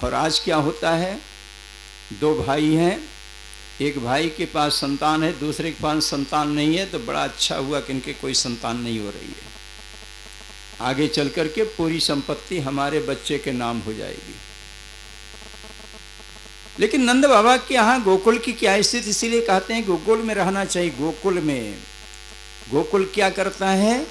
और आज क्या होता है, दो भाई हैं, एक भाई के पास संतान है, दूसरे के पास संतान नहीं है, तो बड़ा अच्छा हुआ कि इनके कोई संतान नहीं हो रही है, आगे चल कर के पूरी संपत्ति हमारे बच्चे के नाम हो जाएगी। लेकिन नंद बाबा के यहाँ गोकुल की क्या स्थिति, इसीलिए कहते हैं गोकुल में रहना चाहिए। गोकुल में, गोकुल क्या करता है,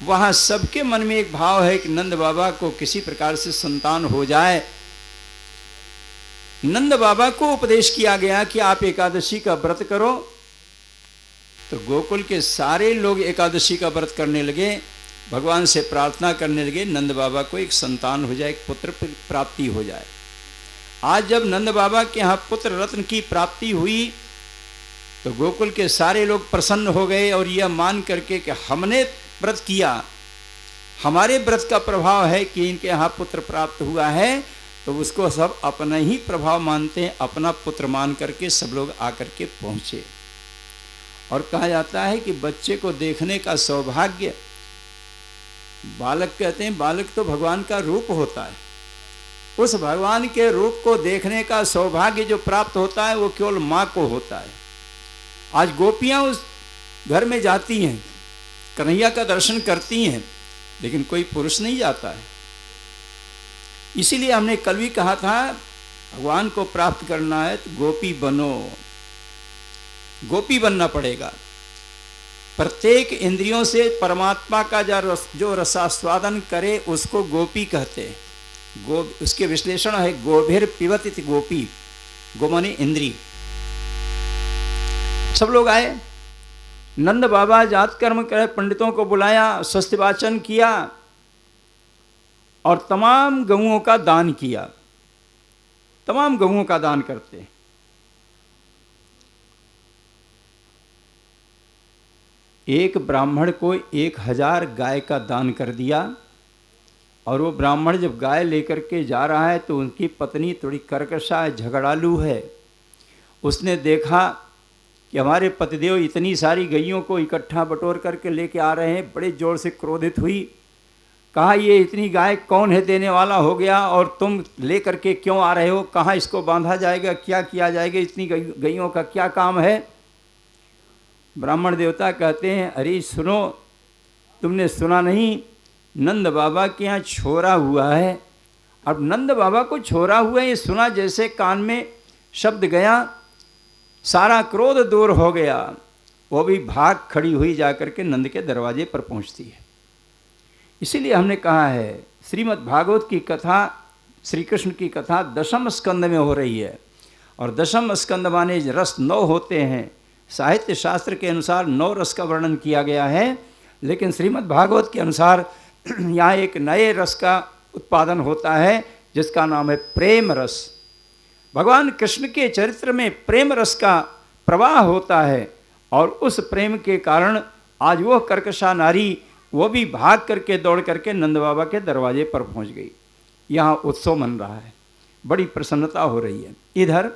वहाँ सबके मन में एक भाव है कि नंद बाबा को किसी प्रकार से संतान हो जाए। नंद बाबा को उपदेश किया गया कि आप एकादशी का व्रत करो, तो गोकुल के सारे लोग एकादशी का व्रत करने लगे, भगवान से प्रार्थना करने लगे नंद बाबा को एक संतान हो जाए, एक पुत्र प्राप्ति हो जाए। आज जब नंद बाबा के यहाँ पुत्र रत्न की प्राप्ति हुई तो गोकुल के सारे लोग प्रसन्न हो गए और यह मान करके कि हमने व्रत किया, हमारे व्रत का प्रभाव है कि इनके यहाँ पुत्र प्राप्त हुआ है, तो उसको सब अपना ही प्रभाव मानते हैं, अपना पुत्र मान करके सब लोग आकर के पहुँचे। और कहा जाता है कि बच्चे को देखने का सौभाग्य, बालक कहते हैं, बालक तो भगवान का रूप होता है, उस भगवान के रूप को देखने का सौभाग्य जो प्राप्त होता है वो केवल माँ को होता है। आज गोपियाँ उस घर में जाती हैं, कन्हैया का दर्शन करती हैं, लेकिन कोई पुरुष नहीं जाता है। इसीलिए हमने कल भी कहा था, भगवान को प्राप्त करना है तो गोपी बनो, गोपी बनना पड़ेगा। प्रत्येक इंद्रियों से परमात्मा का जो रसास्वादन करे उसको गोपी कहते हैं। उसके विश्लेषण है गोभिर पिबत इति गोपी, गो माने इंद्री। सब लोग आए, नंद बाबा जात कर्म करे, पंडितों को बुलाया, स्वस्थ वाचन किया और तमाम गऊओं का दान किया। तमाम गऊओं का दान करते, एक ब्राह्मण को 1000 गाय का दान कर दिया। और वो ब्राह्मण जब गाय लेकर के जा रहा है तो उनकी पत्नी थोड़ी कर्कशा है, झगड़ालू है। उसने देखा कि हमारे पतिदेव इतनी सारी गैयों को इकट्ठा बटोर करके लेके आ रहे हैं, बड़े जोर से क्रोधित हुई। कहा ये इतनी गाय कौन है देने वाला हो गया, और तुम ले करके क्यों आ रहे हो, कहाँ इसको बांधा जाएगा, क्या किया जाएगा, इतनी गैयों का क्या काम है। ब्राह्मण देवता कहते हैं, अरे सुनो, तुमने सुना नहीं, नंद बाबा के यहाँ छोरा हुआ है। अब नंद बाबा को छोरा हुआ है ये सुना, जैसे कान में शब्द गया, सारा क्रोध दूर हो गया। वो भी भाग खड़ी हुई जाकर के नंद के दरवाजे पर पहुंचती है। इसीलिए हमने कहा है, श्रीमद् भागवत की कथा, श्री कृष्ण की कथा 10वें स्कंद में हो रही है, और 10वें स्कंद माने रस 9 होते हैं। साहित्य शास्त्र के अनुसार 9 रस का वर्णन किया गया है, लेकिन श्रीमद् भागवत के अनुसार यहाँ एक नए रस का उत्पादन होता है जिसका नाम है प्रेम रस। भगवान कृष्ण के चरित्र में प्रेम रस का प्रवाह होता है, और उस प्रेम के कारण आज वो कर्कशा नारी, वो भी भाग करके दौड़ करके नंद बाबा के दरवाजे पर पहुंच गई। यहाँ उत्सव मन रहा है, बड़ी प्रसन्नता हो रही है। इधर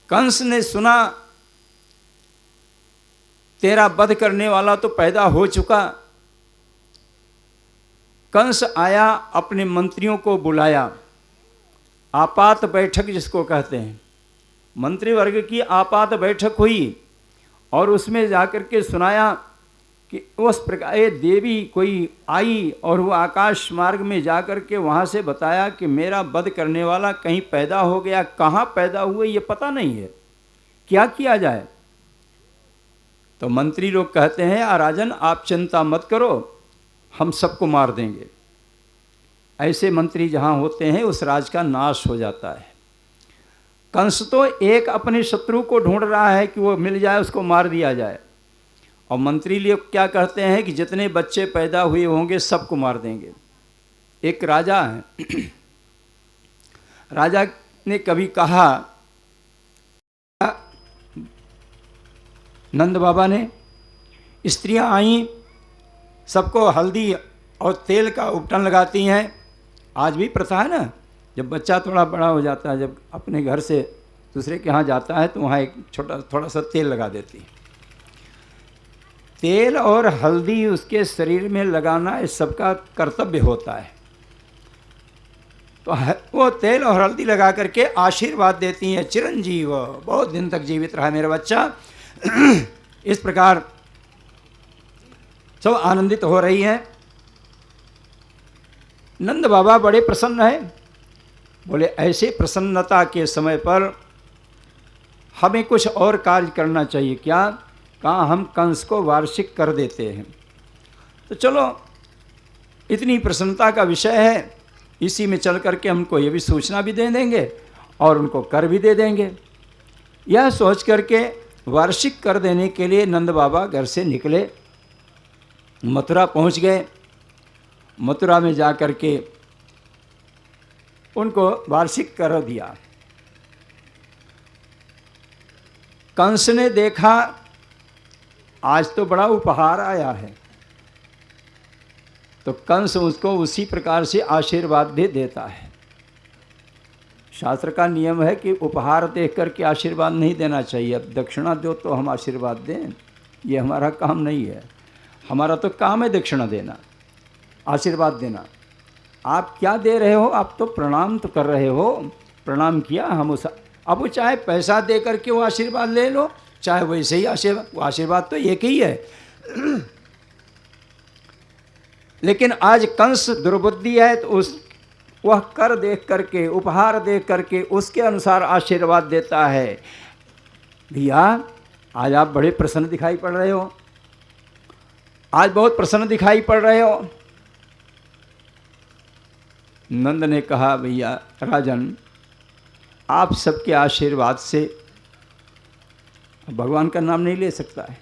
कंस ने सुना तेरा वध करने वाला तो पैदा हो चुका। कंस आया, अपने मंत्रियों को बुलाया, आपात बैठक जिसको कहते हैं, मंत्री वर्ग की आपात बैठक हुई, और उसमें जाकर के सुनाया कि उस प्रकार ये देवी कोई आई और वो आकाश मार्ग में जाकर के वहाँ से बताया कि मेरा वध करने वाला कहीं पैदा हो गया, कहाँ पैदा हुए ये पता नहीं है, क्या किया जाए। तो मंत्री लोग कहते हैं, राजन आप चिंता मत करो, हम सबको मार देंगे। ऐसे मंत्री जहाँ होते हैं उस राज का नाश हो जाता है। कंस तो एक अपने शत्रु को ढूंढ रहा है कि वो मिल जाए, उसको मार दिया जाए, और मंत्री लोग क्या कहते हैं कि जितने बच्चे पैदा हुए होंगे सबको मार देंगे। एक राजा है, राजा ने कभी कहा, नंद बाबा ने, स्त्रियां आई, सबको हल्दी और तेल का उपटन लगाती हैं। आज भी प्रथा है ना, जब बच्चा थोड़ा बड़ा हो जाता है, जब अपने घर से दूसरे के यहाँ जाता है तो वहाँ एक थोड़ा सा तेल लगा देती है। तेल और हल्दी उसके शरीर में लगाना इस सबका कर्तव्य होता है। तो वो तेल और हल्दी लगा करके आशीर्वाद देती हैं, चिरंजीव, बहुत दिन तक जीवित रहा मेरा बच्चा। इस प्रकार सब आनंदित हो रही हैं। नंद बाबा बड़े प्रसन्न हैं। बोले ऐसे प्रसन्नता के समय पर हमें कुछ और कार्य करना चाहिए क्या? कहाँ हम कंस को वार्षिक कर देते हैं। तो चलो इतनी प्रसन्नता का विषय है, इसी में चल करके हमको ये भी सूचना भी दे देंगे और उनको कर भी दे देंगे। यह सोच करके वार्षिक कर देने के लिए नंद बाबा घर से निकले, मथुरा पहुंच गए। मथुरा में जा कर के उनको वार्षिक कर दिया। कंस ने देखा आज तो बड़ा उपहार आया है, तो कंस उसको उसी प्रकार से आशीर्वाद दे देता है। शास्त्र का नियम है कि उपहार देख करके आशीर्वाद नहीं देना चाहिए। अब दक्षिणा दो तो हम आशीर्वाद दें, ये हमारा काम नहीं है। हमारा तो काम है दक्षिणा देना, आशीर्वाद देना। आप क्या दे रहे हो? आप तो प्रणाम तो कर रहे हो। प्रणाम किया हम उस, अब वो चाहे पैसा दे करके वो आशीर्वाद ले लो, चाहे वैसे ही आशीर्वाद, वो आशीर्वाद तो एक ही है। लेकिन आज कंस दुर्बुद्धि है, तो उस वह कर देख करके, उपहार देख करके उसके अनुसार आशीर्वाद देता है। भैया आज आप बड़े प्रसन्न दिखाई पड़ रहे हो, आज बहुत प्रसन्न दिखाई पड़ रहे हो। नंद ने कहा भैया राजन, आप सबके आशीर्वाद से भगवान का नाम नहीं ले सकता है।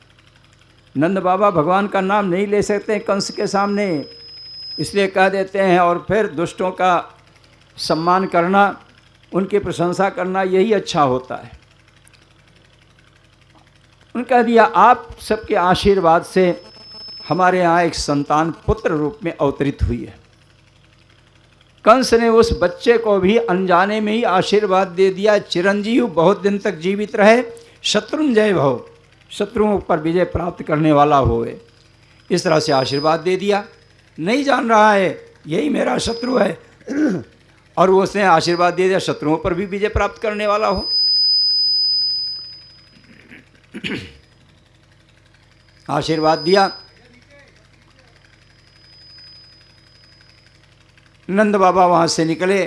नंद बाबा भगवान का नाम नहीं ले सकते कंस के सामने, इसलिए कह देते हैं। और फिर दुष्टों का सम्मान करना, उनकी प्रशंसा करना, यही अच्छा होता है। उन्होंने कह दिया आप सबके आशीर्वाद से हमारे यहाँ एक संतान पुत्र रूप में अवतरित हुई है। कंस ने उस बच्चे को भी अनजाने में ही आशीर्वाद दे दिया, चिरंजीव, बहुत दिन तक जीवित रहे, शत्रुंजय भव, शत्रुओं पर विजय प्राप्त करने वाला होए, इस तरह से आशीर्वाद दे दिया। नहीं जान रहा है यही मेरा शत्रु है, और वो उसने आशीर्वाद दे दिया शत्रुओं पर भी विजय प्राप्त करने वाला हो। आशीर्वाद दिया। नंद बाबा वहाँ से निकले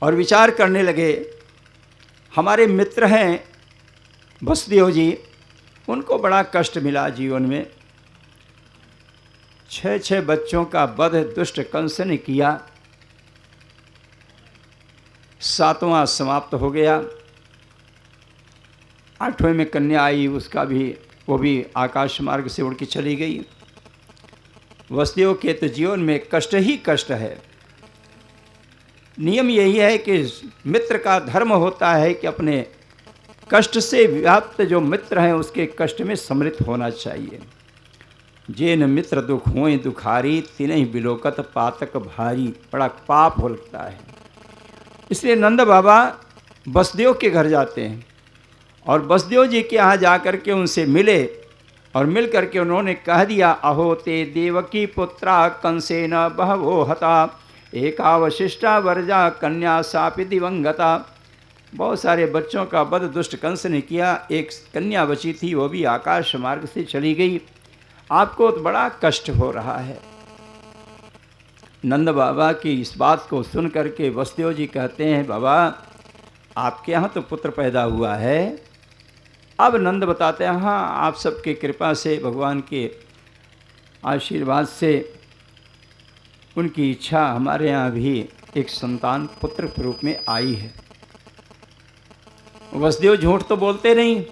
और विचार करने लगे। हमारे मित्र हैं वसुदेव जी, उनको बड़ा कष्ट मिला जीवन में। 6 बच्चों का वध दुष्ट कंस ने किया, 7वां समाप्त हो गया। 8वें में कन्या आई, उसका भी, वो भी आकाश मार्ग से उड़ के चली गई। वसुदेव के तो जीवन में कष्ट ही कष्ट है। नियम यही है कि मित्र का धर्म होता है कि अपने कष्ट से व्याप्त जो मित्र हैं उसके कष्ट में सम्मिलित होना चाहिए। जेन मित्र दुख होए दुखारी, तिनहि बिलोकत पातक भारी। बड़ा पाप हो लगता है। इसलिए नंद बाबा वसुदेव के घर जाते हैं और वसुदेव जी के यहाँ जा कर के उनसे मिले, और मिल करके उन्होंने कह दिया अहो ते देवकी पुत्रा कंसेन बहवो हता, एकावशिष्टा वर्जा कन्या सापि दिवंगता। बहुत सारे बच्चों का वध दुष्ट कंस ने किया, एक कन्या बची थी, वो भी आकाश मार्ग से चली गई। आपको तो बड़ा कष्ट हो रहा है। नंद बाबा की इस बात को सुन करके वसुदेव जी कहते हैं बाबा आपके यहाँ तो पुत्र पैदा हुआ है। अब नंद बताते हैं हाँ आप सबके कृपा से, भगवान के आशीर्वाद से, उनकी इच्छा हमारे यहाँ भी एक संतान पुत्र के रूप में आई है। वसुदेव झूठ तो बोलते नहीं,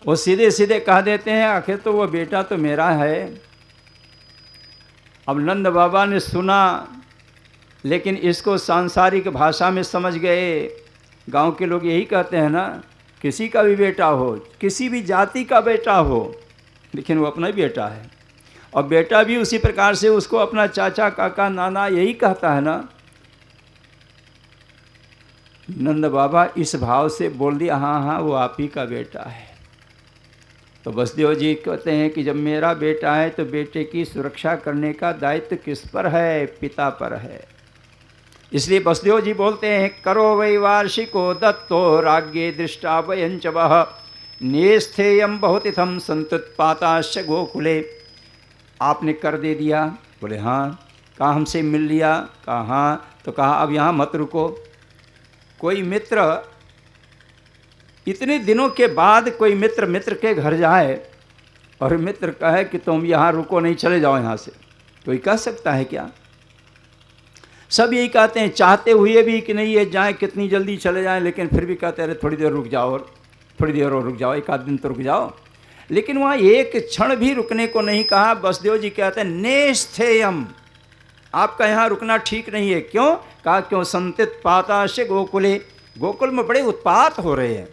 वो सीधे सीधे कह देते हैं आखिर तो वो बेटा तो मेरा है। अब नंद बाबा ने सुना, लेकिन इसको सांसारिक भाषा में समझ गए। गांव के लोग यही कहते हैं ना, किसी का भी बेटा हो, किसी भी जाति का बेटा हो, लेकिन वो अपना ही बेटा है। और बेटा भी उसी प्रकार से उसको अपना चाचा काका नाना यही कहता है ना। नंद बाबा इस भाव से बोल दिया हाँ हाँ वो आप ही का बेटा है। तो वसुदेव जी कहते हैं कि जब मेरा बेटा है तो बेटे की सुरक्षा करने का दायित्व किस पर है? पिता पर है। इसलिए वसुदेव जी बोलते हैं, करो वै वार्षिको दत्तो राज्ञे दृष्टा वयंच वह नेस्थेयम बहुत इथम संतुत्पाताश्च गोकुले। आपने कर दे दिया? बोले हाँ। कहा हमसे मिल लिया? कहा हाँ। तो कहा अब यहाँ मत रुको। कोई मित्र इतने दिनों के बाद कोई मित्र के घर जाए और मित्र कहे कि तुम यहाँ रुको नहीं, चले जाओ यहाँ से, कोई कह सकता है क्या? सब यही कहते हैं, चाहते हुए भी कि नहीं ये जाएं, कितनी जल्दी चले जाएं, लेकिन फिर भी कहते हैं थोड़ी देर रुक जाओ, और थोड़ी देर और रुक जाओ, एक आध दिन तो रुक जाओ। लेकिन वहाँ एक क्षण भी रुकने को नहीं कहा। वसुदेव जी कहते हैं नेस्थेयम, आपका यहाँ रुकना ठीक नहीं है। क्यों? कहा क्यों संतित पाता से गोकुले, गोकुल में बड़े उत्पात हो रहे हैं।